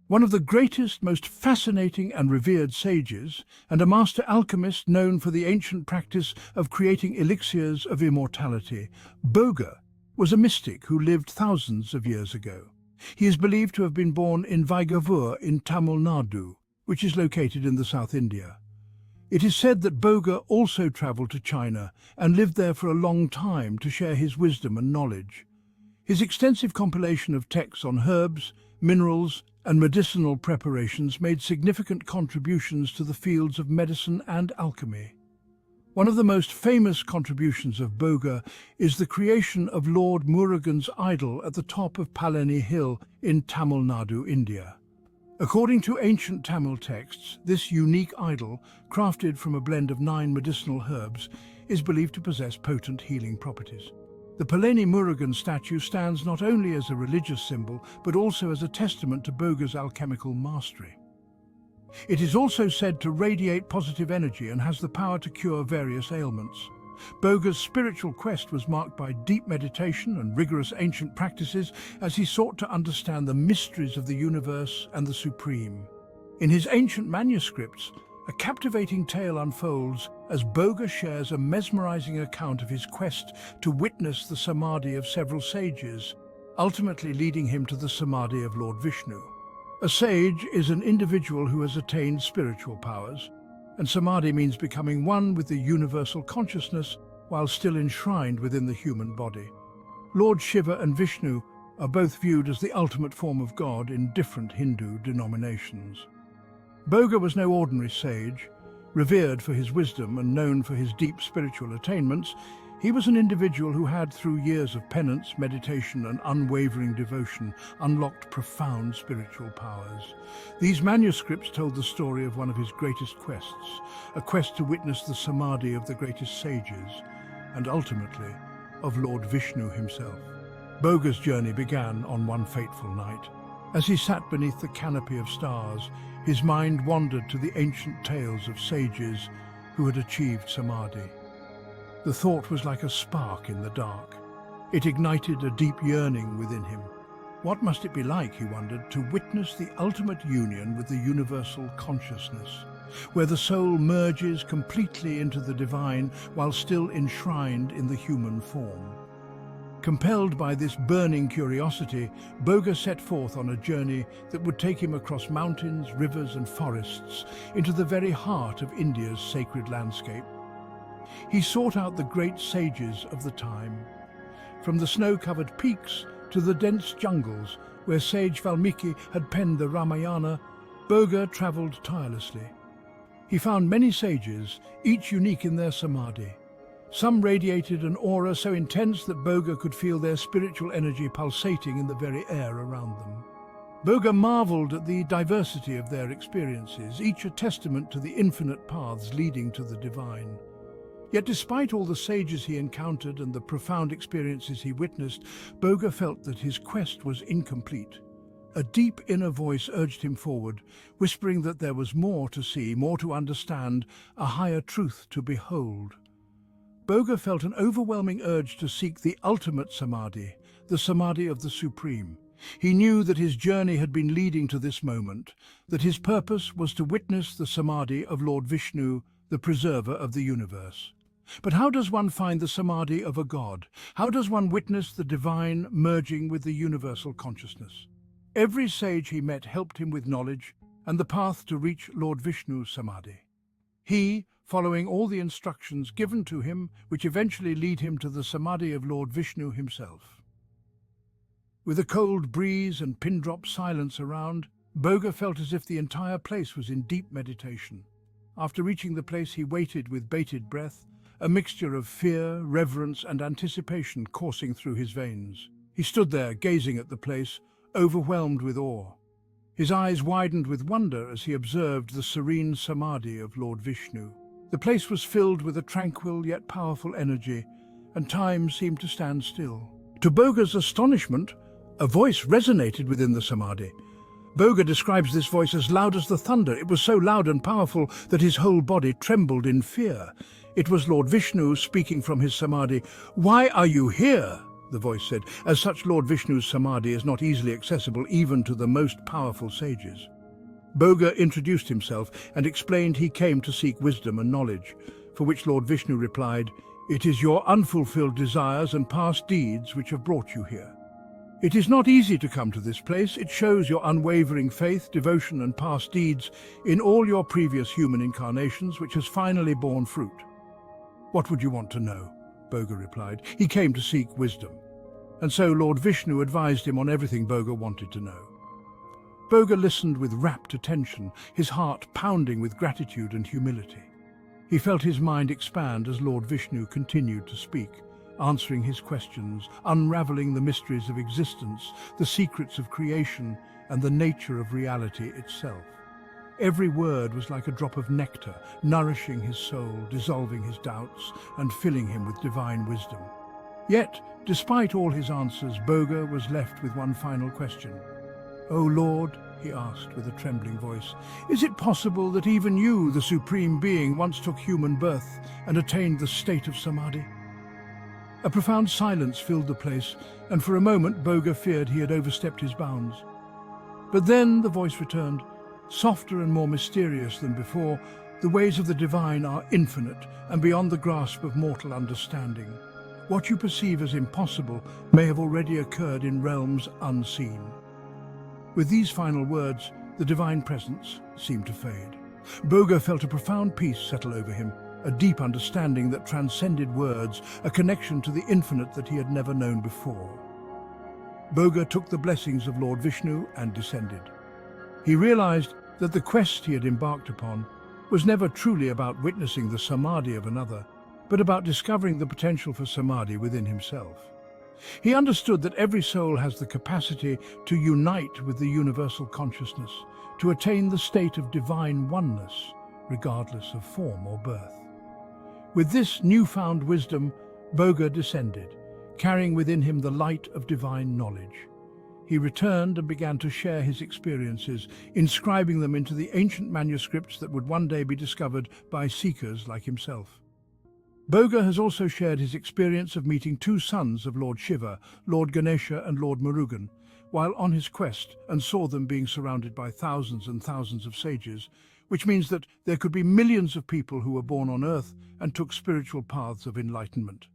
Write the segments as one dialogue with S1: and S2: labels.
S1: One of the greatest, most fascinating and revered sages, and a master alchemist known for the ancient practice of creating elixirs of immortality, Boger was a mystic who lived thousands of years ago. He is believed to have been born in Vijayawur in Tamil Nadu, which is located in the South India. It is said that Boger also travelled to China and lived there for a long time to share his wisdom and knowledge. His extensive compilation of texts on herbs, minerals, and medicinal preparations made significant contributions to the fields of medicine and alchemy. One of the most famous contributions of Boger is the creation of Lord Murugan's idol at the top of Palani Hill in Tamil Nadu, India. According to ancient Tamil texts, this unique idol, crafted from a blend of 9 medicinal herbs, is believed to possess potent healing properties. The Palani Murugan statue stands not only as a religious symbol, but also as a testament to Boger's alchemical mastery. It is also said to radiate positive energy and has the power to cure various ailments. Boger's spiritual quest was marked by deep meditation and rigorous ancient practices as he sought to understand the mysteries of the universe and the supreme. In his ancient manuscripts, a captivating tale unfolds as Boger shares a mesmerizing account of his quest to witness the samadhi of several sages, ultimately leading him to the samadhi of Lord Vishnu. A sage is an individual who has attained spiritual powers, and samadhi means becoming one with the universal consciousness while still enshrined within the human body. Lord Shiva and Vishnu are both viewed as the ultimate form of God in different Hindu denominations. Boger was no ordinary sage. Revered for his wisdom and known for his deep spiritual attainments, he was an individual who had, through years of penance, meditation, and unwavering devotion, unlocked profound spiritual powers. These manuscripts told the story of one of his greatest quests, a quest to witness the samadhi of the greatest sages, and ultimately, of Lord Vishnu himself. Boger's journey began on one fateful night. As he sat beneath the canopy of stars, his mind wandered to the ancient tales of sages who had achieved samadhi. The thought was like a spark in the dark. It ignited a deep yearning within him. What must it be like, he wondered, to witness the ultimate union with the universal consciousness, where the soul merges completely into the divine while still enshrined in the human form? Compelled by this burning curiosity, Boger set forth on a journey that would take him across mountains, rivers and forests into the very heart of India's sacred landscape. He sought out the great sages of the time. From the snow-covered peaks to the dense jungles where sage Valmiki had penned the Ramayana, Boger travelled tirelessly. He found many sages, each unique in their samadhi. Some radiated an aura so intense that Boger could feel their spiritual energy pulsating in the very air around them. Boger marvelled at the diversity of their experiences, each a testament to the infinite paths leading to the divine. Yet despite all the sages he encountered and the profound experiences he witnessed, Boger felt that his quest was incomplete. A deep inner voice urged him forward, whispering that there was more to see, more to understand, a higher truth to behold. Boger felt an overwhelming urge to seek the ultimate samadhi, the samadhi of the Supreme. He knew that his journey had been leading to this moment, that his purpose was to witness the samadhi of Lord Vishnu, the preserver of the universe. But how does one find the samadhi of a god? How does one witness the divine merging with the universal consciousness? Every sage he met helped him with knowledge and the path to reach Lord Vishnu's samadhi. He, following all the instructions given to him, which eventually lead him to the samadhi of Lord Vishnu himself. With a cold breeze and pin-drop silence around, Boger felt as if the entire place was in deep meditation. After reaching the place, he waited with bated breath, a mixture of fear, reverence, and anticipation coursing through his veins. He stood there, gazing at the place, overwhelmed with awe. His eyes widened with wonder as he observed the serene samadhi of Lord Vishnu. The place was filled with a tranquil yet powerful energy, and time seemed to stand still. To Boger's astonishment, a voice resonated within the samadhi. Boger describes this voice as loud as the thunder. It was so loud and powerful that his whole body trembled in fear. It was Lord Vishnu speaking from his samadhi. "Why are you here?" the voice said. As such, Lord Vishnu's samadhi is not easily accessible even to the most powerful sages. Boger introduced himself and explained he came to seek wisdom and knowledge, for which Lord Vishnu replied, "It is your unfulfilled desires and past deeds which have brought you here. It is not easy to come to this place. It shows your unwavering faith, devotion and past deeds in all your previous human incarnations, which has finally borne fruit." "What would you want to know?" Boger replied. He came to seek wisdom. And so Lord Vishnu advised him on everything Boger wanted to know. Boger listened with rapt attention, his heart pounding with gratitude and humility. He felt his mind expand as Lord Vishnu continued to speak, answering his questions, unraveling the mysteries of existence, the secrets of creation, and the nature of reality itself. Every word was like a drop of nectar, nourishing his soul, dissolving his doubts, and filling him with divine wisdom. Yet, despite all his answers, Boger was left with one final question. "O Lord," he asked with a trembling voice, "is it possible that even you, the Supreme Being, once took human birth and attained the state of samadhi?" A profound silence filled the place, and for a moment Boger feared he had overstepped his bounds. But then the voice returned, softer and more mysterious than before. "The ways of the divine are infinite and beyond the grasp of mortal understanding. What you perceive as impossible may have already occurred in realms unseen." With these final words, the divine presence seemed to fade. Boger felt a profound peace settle over him, a deep understanding that transcended words, a connection to the infinite that he had never known before. Boger took the blessings of Lord Vishnu and descended. He realized that the quest he had embarked upon was never truly about witnessing the samadhi of another, but about discovering the potential for samadhi within himself. He understood that every soul has the capacity to unite with the universal consciousness, to attain the state of divine oneness, regardless of form or birth. With this newfound wisdom, Boger descended, carrying within him the light of divine knowledge. He returned and began to share his experiences, inscribing them into the ancient manuscripts that would one day be discovered by seekers like himself. Boger has also shared his experience of meeting two sons of Lord Shiva, Lord Ganesha and Lord Murugan, while on his quest, and saw them being surrounded by thousands and thousands of sages, which means that there could be millions of people who were born on Earth and took spiritual paths of enlightenment.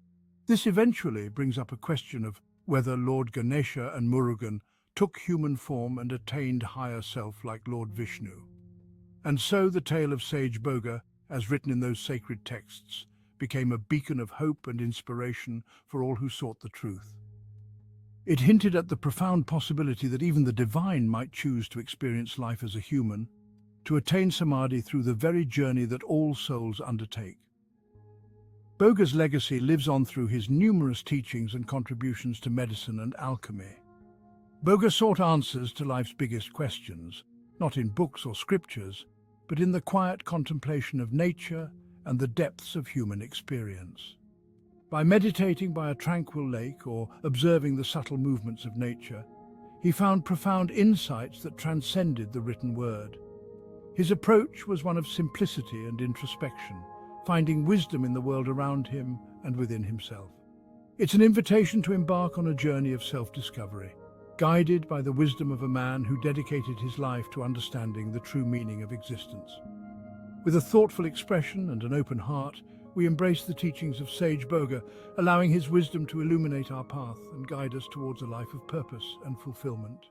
S1: This eventually brings up a question of whether Lord Ganesha and Murugan took human form and attained higher self like Lord Vishnu. And so the tale of sage Boger, as written in those sacred texts, became a beacon of hope and inspiration for all who sought the truth. It hinted at the profound possibility that even the divine might choose to experience life as a human, to attain samadhi through the very journey that all souls undertake. Boger's legacy lives on through his numerous teachings and contributions to medicine and alchemy. Boger sought answers to life's biggest questions, not in books or scriptures, but in the quiet contemplation of nature and the depths of human experience. By meditating by a tranquil lake or observing the subtle movements of nature, he found profound insights that transcended the written word. His approach was one of simplicity and introspection, finding wisdom in the world around him and within himself. It's an invitation to embark on a journey of self-discovery, guided by the wisdom of a man who dedicated his life to understanding the true meaning of existence. With a thoughtful expression and an open heart, we embrace the teachings of sage Boger, allowing his wisdom to illuminate our path and guide us towards a life of purpose and fulfillment.